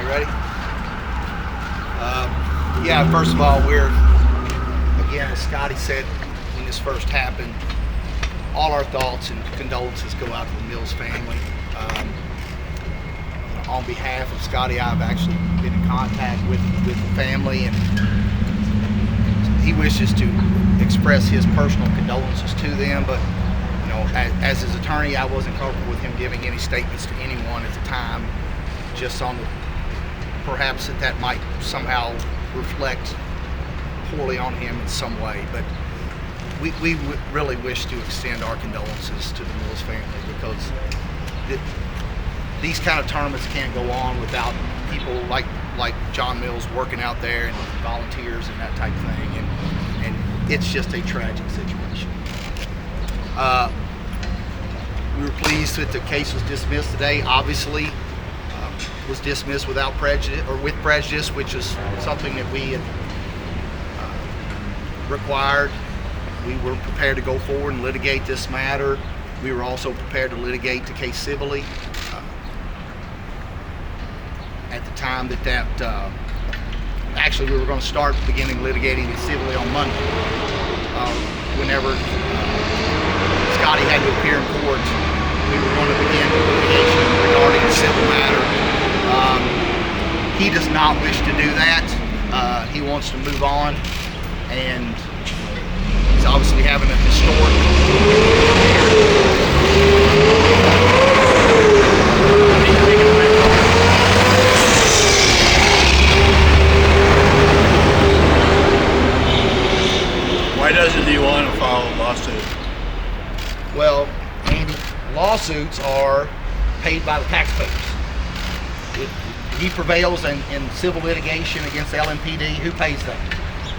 ready? Yeah, first of all, again, as Scottie said when this first happened, all our thoughts and condolences go out to the Mills family. On behalf of Scottie, I've actually been in contact with the family, and he wishes to express his personal condolences to them, but as his attorney, I wasn't comfortable with him giving any statements to anyone at the time, just on perhaps that might somehow reflect poorly on him in some way. But we really wish to extend our condolences to the Mills family, because these kind of tournaments can't go on without people like John Mills working out there, and volunteers and that type of thing, and it's just a tragic situation. We were pleased that the case was dismissed today. Obviously, was dismissed without prejudice, or with prejudice, which is something that we had required. We were prepared to go forward and litigate this matter. We were also prepared to litigate the case civilly. At the time actually we were going to start beginning litigating it civilly on Monday. Whenever Scottie had to appear in court, we were going to begin litigation regarding the civil matter. He does not wish to do that. He wants to move on, and he's obviously having a historic Why doesn't he want to file a lawsuit? Well, Andy, lawsuits are paid by the taxpayers. If he prevails in civil litigation against the LMPD, who pays that?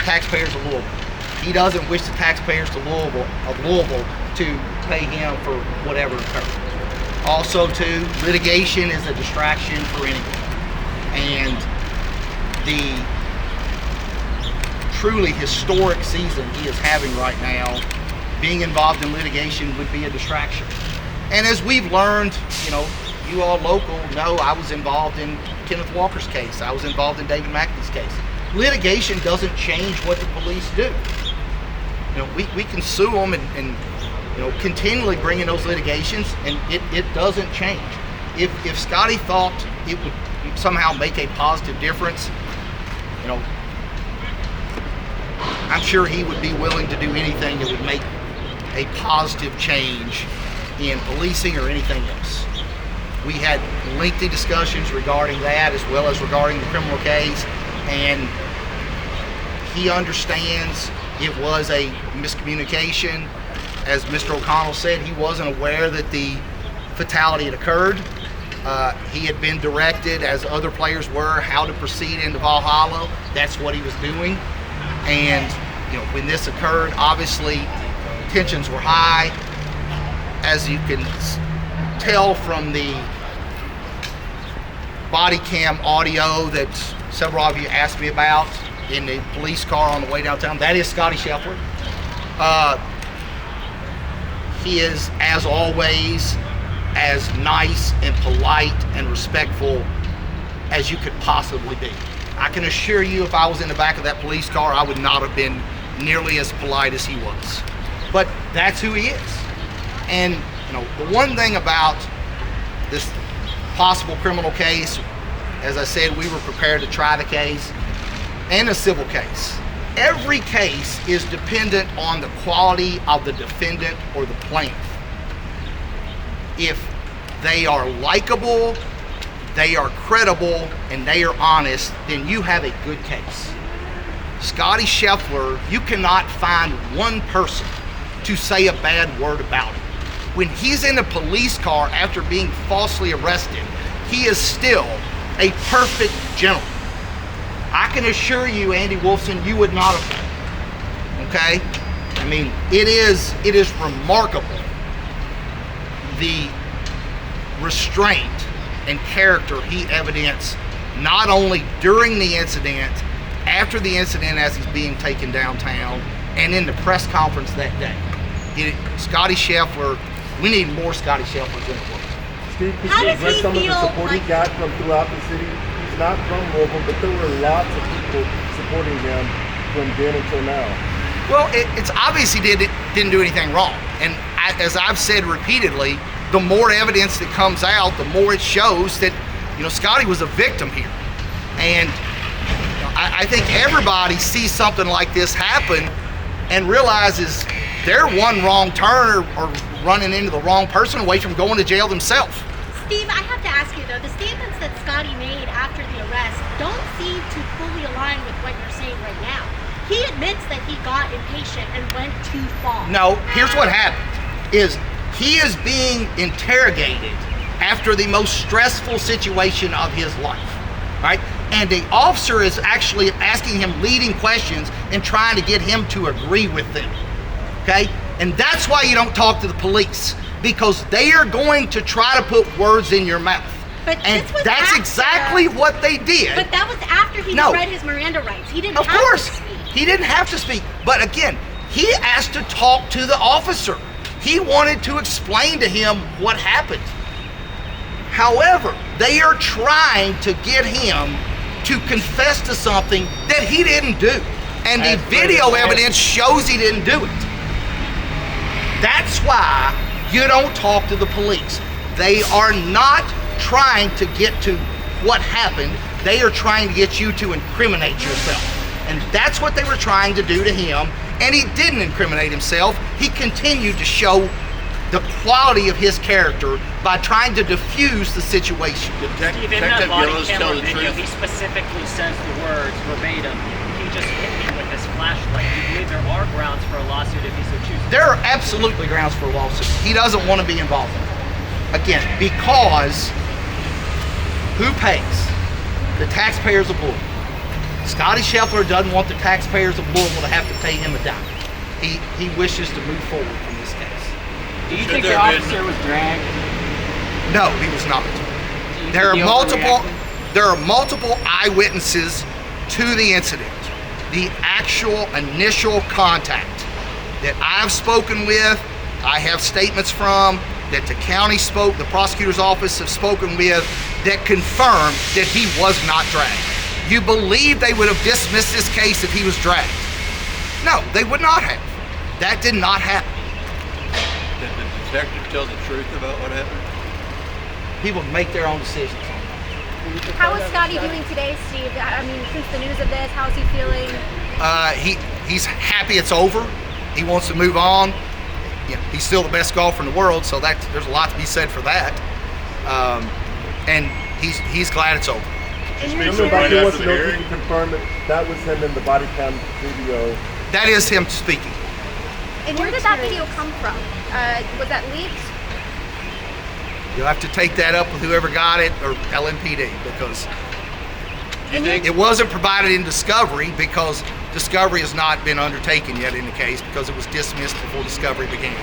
Taxpayers of Louisville. He doesn't wish the taxpayers of Louisville to pay him for whatever occurred. Also, too, litigation is a distraction for anyone. And the truly historic season he is having right now, being involved in litigation would be a distraction. And as we've learned, you all local know, I was involved in Kenneth Walker's case. I was involved in David McAtee's case. Litigation doesn't change what the police do. We can sue them and continually bring in those litigations, and it doesn't change. If Scottie thought it would somehow make a positive difference, I'm sure he would be willing to do anything that would make a positive change in policing or anything else. We had lengthy discussions regarding that, as well as regarding the criminal case, and he understands it was a miscommunication. As Mr. O'Connell said, he wasn't aware that the fatality had occurred. He had been directed, as other players were, how to proceed into Valhalla. That's what he was doing. And when this occurred, obviously tensions were high. As you can tell from the body cam audio that several of you asked me about in the police car on the way downtown, that is Scottie Scheffler. He is, as always, as nice and polite and respectful as you could possibly be. I can assure you, if I was in the back of that police car, I would not have been nearly as polite as he was. But that's who he is. And the one thing about this possible criminal case, as I said, we were prepared to try the case, and a civil case. Every case is dependent on the quality of the defendant or the plaintiff. If they are likable, they are credible, and they are honest, then you have a good case. Scottie Scheffler, you cannot find one person to say a bad word about him. When he's in a police car after being falsely arrested, he is still a perfect gentleman. I can assure you, Andy Wolfson, you would not have been. Okay? I mean, it is remarkable the restraint and character he evidenced, not only during the incident, after the incident as he's being taken downtown, and in the press conference that day. Scottie Scheffler, we need more Scottie Schefflers in the world. Steve, could you address some of the support he got from throughout the city? he's not from Louisville, but there were lots of people supporting him from then until now. Well, it's obvious he didn't do anything wrong. And as I've said repeatedly, the more evidence that comes out, the more it shows that, Scottie was a victim here. And I think everybody sees something like this happen and realizes they're one wrong turn or running into the wrong person away from going to jail themselves. Steve, I have to ask you though, the statements that Scottie made after the arrest don't seem to fully align with what you're saying right now. He admits that he got impatient and went too far. No, here's what happened, is he is being interrogated after the most stressful situation of his life, right? And the officer is actually asking him leading questions and trying to get him to agree with them, okay? And that's why you don't talk to the police, because they are going to try to put words in your mouth. But and this was that's after, exactly what they did. But that was after he read his Miranda rights. He didn't Of have course, to speak. he didn't have to speak. But again, he asked to talk to the officer. He wanted to explain to him what happened. However, they are trying to get him to confess to something that he didn't do. And the video evidence shows he didn't do it. That's why you don't talk to the police. They are not trying to get to what happened. They are trying to get you to incriminate yourself. And that's what they were trying to do to him. And he didn't incriminate himself. He continued to show the quality of his character by trying to diffuse the situation. Steve, in that body camera video, he specifically says the words verbatim, he just hit me with his flashlight. Do you believe there are grounds for a lawsuit if he so chooses? There are absolutely grounds for a lawsuit. He doesn't want to be involved in it. Again, because who pays? The taxpayers of Louisville. Scottie Scheffler doesn't want the taxpayers of Louisville to have to pay him a dime. He wishes to move forward from this case. Do you think the officer was dragged? No, he was not. There are multiple eyewitnesses to the incident. The actual initial contact that I've spoken with, I have statements from, that the prosecutor's office have spoken with, that confirm that he was not dragged. You believe they would have dismissed this case if he was dragged? No, they would not have. That did not happen. Did the detective tell the truth about what happened? People make their own decisions on that. How is Scottie doing today, Steve? I mean, since the news of this, how's he feeling? He's happy it's over. He wants to move on. He's still the best golfer in the world, so there's a lot to be said for that. And he's glad it's over. Somebody wants to know if you can confirm that was him in the body cam video. That is him speaking. And where did that video come from? Was that leaked? You'll have to take that up with whoever got it or LMPD, because it wasn't provided in discovery, because discovery has not been undertaken yet in the case, because it was dismissed before discovery began.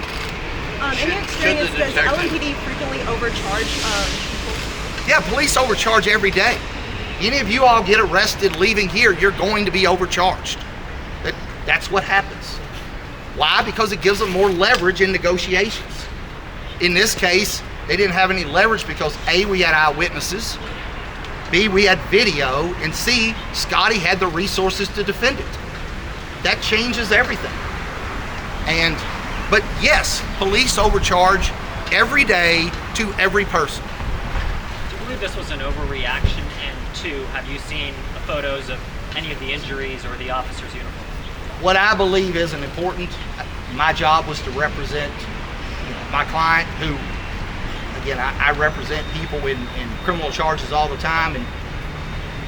In your experience, does LMPD frequently overcharge people? Yeah, police overcharge every day. Any of you all get arrested leaving here, you're going to be overcharged. That's what happens. Why? Because it gives them more leverage in negotiations. In this case, they didn't have any leverage because A, we had eyewitnesses, B, we had video, and C, Scottie had the resources to defend it. That changes everything. But yes, police overcharge every day to every person. Do you believe this was an overreaction? And two, have you seen the photos of any of the injuries or the officer's uniform? What I believe isn't important. My job was to represent my client, who, again, I represent people in criminal charges all the time, and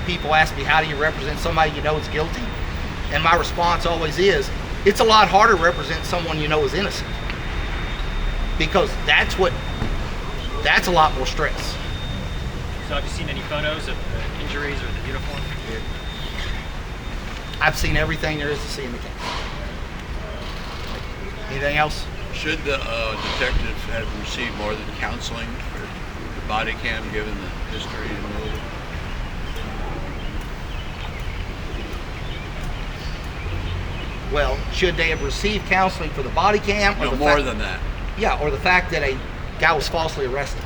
people ask me, how do you represent somebody you know is guilty? And my response always is, it's a lot harder to represent someone you know is innocent, because that's a lot more stress. So have you seen any photos of the injuries or the uniform? I've seen everything there is to see in the case. Anything else? Should the detectives have received more than counseling for the body cam, given the history and Louisville? Well, should they have received counseling for the body cam? Or No, more than that. Yeah, or the fact that a guy was falsely arrested.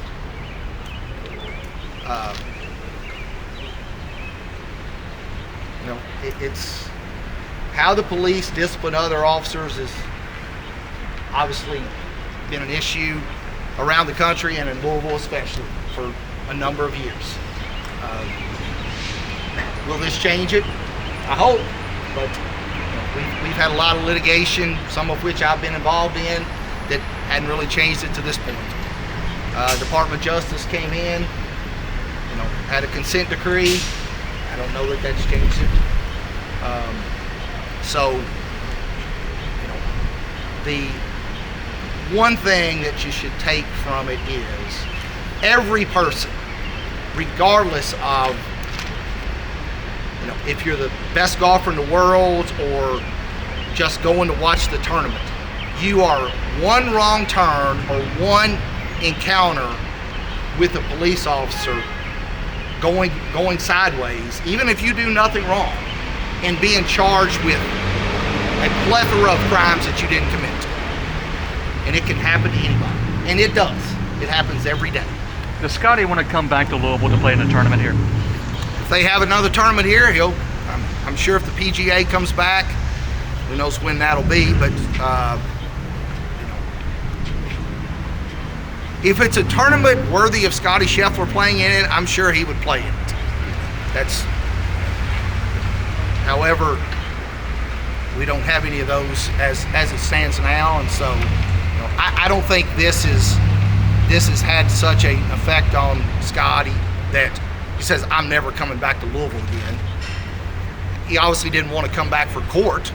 it's how the police discipline other officers is obviously been an issue around the country and in Louisville especially for a number of years. Will this change it? I hope, but we've had a lot of litigation, some of which I've been involved in, that hadn't really changed it to this point. Department of Justice came in, had a consent decree. I don't know that that's changed it. So, the one thing that you should take from it is every person, regardless of if you're the best golfer in the world or just going to watch the tournament, you are one wrong turn or one encounter with a police officer going sideways, even if you do nothing wrong, and being charged with a plethora of crimes that you didn't commit. And it can happen to anybody. And it does. It happens every day. Does Scottie want to come back to Louisville to play in a tournament here? If they have another tournament here, I'm sure if the PGA comes back, who knows when that'll be, but if it's a tournament worthy of Scottie Scheffler playing in it, I'm sure he would play in it. However, we don't have any of those as it stands now, and so I don't think this has had such an effect on Scottie that he says, I'm never coming back to Louisville again. He obviously didn't want to come back for court,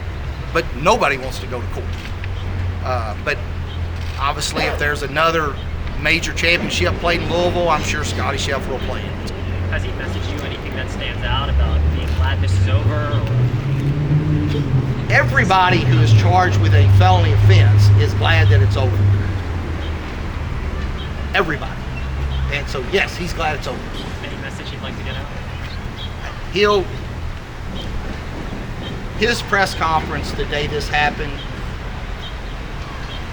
but nobody wants to go to court. But obviously, if there's another major championship played in Louisville, I'm sure Scottie Scheffler will play in it. Has he messaged you anything that stands out about being glad this is over? Or? Everybody who is charged with a felony offense is glad that it's over. Everybody. And so, yes, he's glad it's over. Any message he'd like to get out? His press conference the day this happened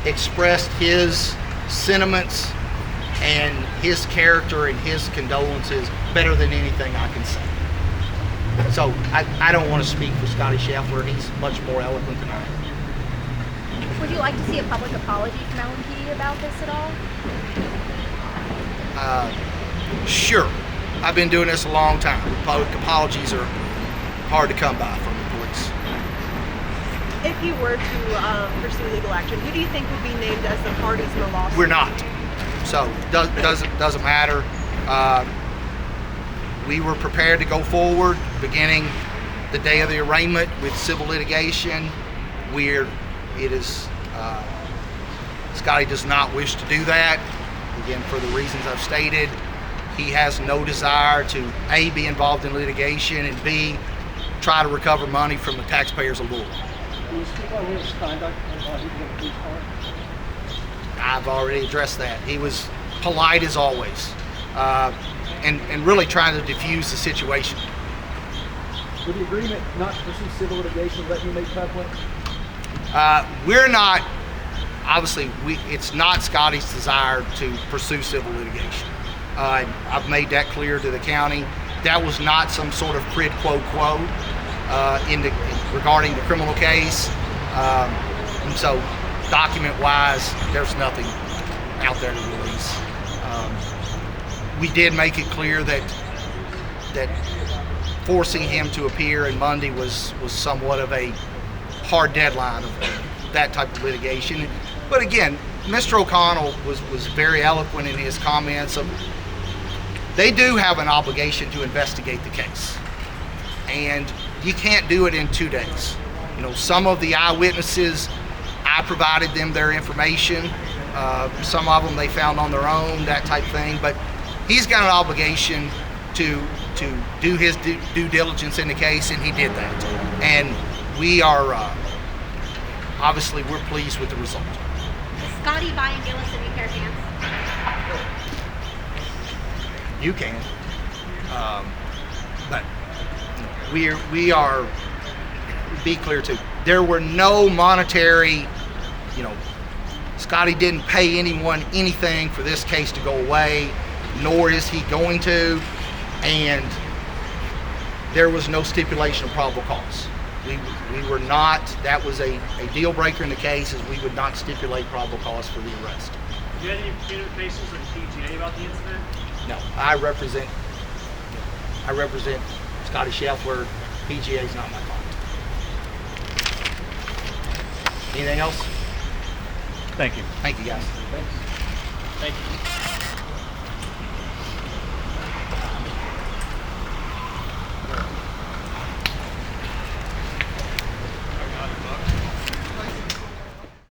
expressed his sentiments and his character and his condolences better than anything I can say. So I don't want to speak for Scottie Scheffler. He's much more eloquent than I am. Would you like to see a public apology from LMPD about this at all? Sure. I've been doing this a long time. Public apologies are hard to come by from the police. If you were to pursue legal action, who do you think would be named as the parties in the lawsuit? We're not. So doesn't matter. We were prepared to go forward beginning the day of the arraignment with civil litigation. Scottie does not wish to do that. Again, for the reasons I've stated, he has no desire to A, be involved in litigation, and B, try to recover money from the taxpayers of Louisville. I've already addressed that. He was polite as always, and really trying to diffuse the situation. With the agreement not to pursue civil litigation, let me make public? We're not, obviously, it's not Scottie's desire to pursue civil litigation. I've made that clear to the county. That was not some sort of quid pro quo regarding the criminal case. And so, document-wise, there's nothing out there to release. We did make it clear that forcing him to appear in Monday was somewhat of a hard deadline of that type of litigation. But again, Mr. O'Connell was very eloquent in his comments of they do have an obligation to investigate the case, and you can't do it in 2 days. Some of the eyewitnesses, I provided them their information. Some of them they found on their own, that type of thing. But he's got an obligation to do his due diligence in the case, and he did that. And we are obviously we're pleased with the result. Scottie buy and Gillis a new pair of pants? You can, but we are. Be clear too. There were no monetary. Scottie didn't pay anyone anything for this case to go away, nor is he going to. And there was no stipulation of probable cause. We were not, that was a deal breaker in the case, is we would not stipulate probable cause for the arrest. Do you have any communications with the PGA about the incident? No, I represent Scottie Scheffler. PGA is not my client. Anything else? Thank you. Thank you, guys. Thank you.